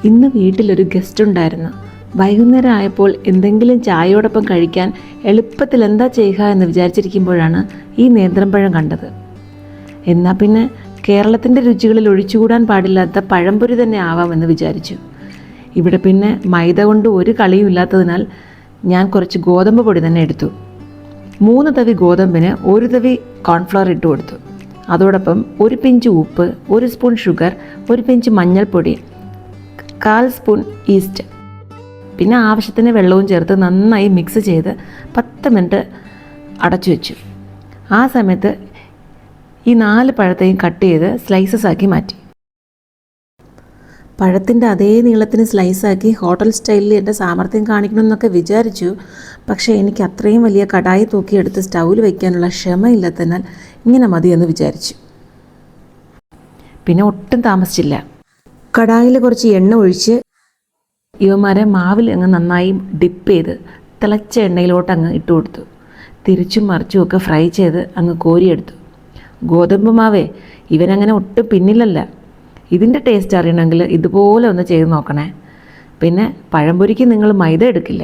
ഇന്ന് വീട്ടിലൊരു ഗസ്റ്റ് ഉണ്ടായിരുന്നു. വൈകുന്നേരം ആയപ്പോൾ എന്തെങ്കിലും ചായയോടൊപ്പം കഴിക്കാൻ എളുപ്പത്തിൽ എന്താ ചെയ്യുക എന്ന് വിചാരിച്ചിരിക്കുമ്പോഴാണ് ഈ നേന്ത്രപ്പഴം കണ്ടത്. എന്നാൽ പിന്നെ കേരളത്തിൻ്റെ രുചികളിൽ ഒഴിച്ചുകൂടാൻ പാടില്ലാത്ത പഴംപൊരി തന്നെ ആവാമെന്ന് വിചാരിച്ചു. ഇവിടെ പിന്നെ മൈദ കൊണ്ട് ഒരു കളിയും ഇല്ലാത്തതിനാൽ ഞാൻ കുറച്ച് ഗോതമ്പ് പൊടി തന്നെ എടുത്തു. 3 തവി ഗോതമ്പിന് 1 തവി കോൺഫ്ലവർ ഇട്ട് കൊടുത്തു. അതോടൊപ്പം 1 പിഞ്ച് ഉപ്പ്, 1 സ്പൂൺ ഷുഗർ, 1 പിഞ്ച് മഞ്ഞൾപ്പൊടി, 1/4 സ്പൂൺ ഈസ്റ്റ്, പിന്നെ ആവശ്യത്തിന് വെള്ളവും ചേർത്ത് നന്നായി മിക്സ് ചെയ്ത് 10 മിനിറ്റ് അടച്ചു വെച്ചു. ആ സമയത്ത് ഈ 4 പഴത്തെയും കട്ട് ചെയ്ത് സ്ലൈസസ് ആക്കി മാറ്റി. പഴത്തിൻ്റെ അതേ നീളത്തിന് സ്ലൈസാക്കി ഹോട്ടൽ സ്റ്റൈലിൽ എൻ്റെ സാമർത്ഥ്യം കാണിക്കണമെന്നൊക്കെ വിചാരിച്ചു. പക്ഷേ എനിക്ക് അത്രയും വലിയ കടായി തൂക്കിയെടുത്ത് സ്റ്റൗവിൽ വയ്ക്കാനുള്ള ക്ഷമയില്ലാത്തതിനാൽ ഇങ്ങനെ മതിയെന്ന് വിചാരിച്ചു. പിന്നെ ഒട്ടും താമസിച്ചില്ല. കടായിൽ കുറച്ച് എണ്ണ ഒഴിച്ച് ഇവന്മാരെ മാവിൽ അങ്ങ് നന്നായി ഡിപ്പ് ചെയ്ത് തിളച്ച എണ്ണയിലോട്ട് അങ്ങ് ഇട്ട് കൊടുത്തു. തിരിച്ചും മറിച്ചും ഒക്കെ ഫ്രൈ ചെയ്ത് അങ്ങ് കോരിയെടുത്തു. ഗോതമ്പ് മാവേ ഇവനങ്ങനെ ഒട്ടും പിന്നിലല്ല. ഇതിൻ്റെ ടേസ്റ്റ് അറിയണമെങ്കിൽ ഇതുപോലെ ഒന്ന് ചെയ്ത് നോക്കണേ. പിന്നെ പഴംപൊരിക്ക് നിങ്ങൾ മൈദ എടുക്കില്ല.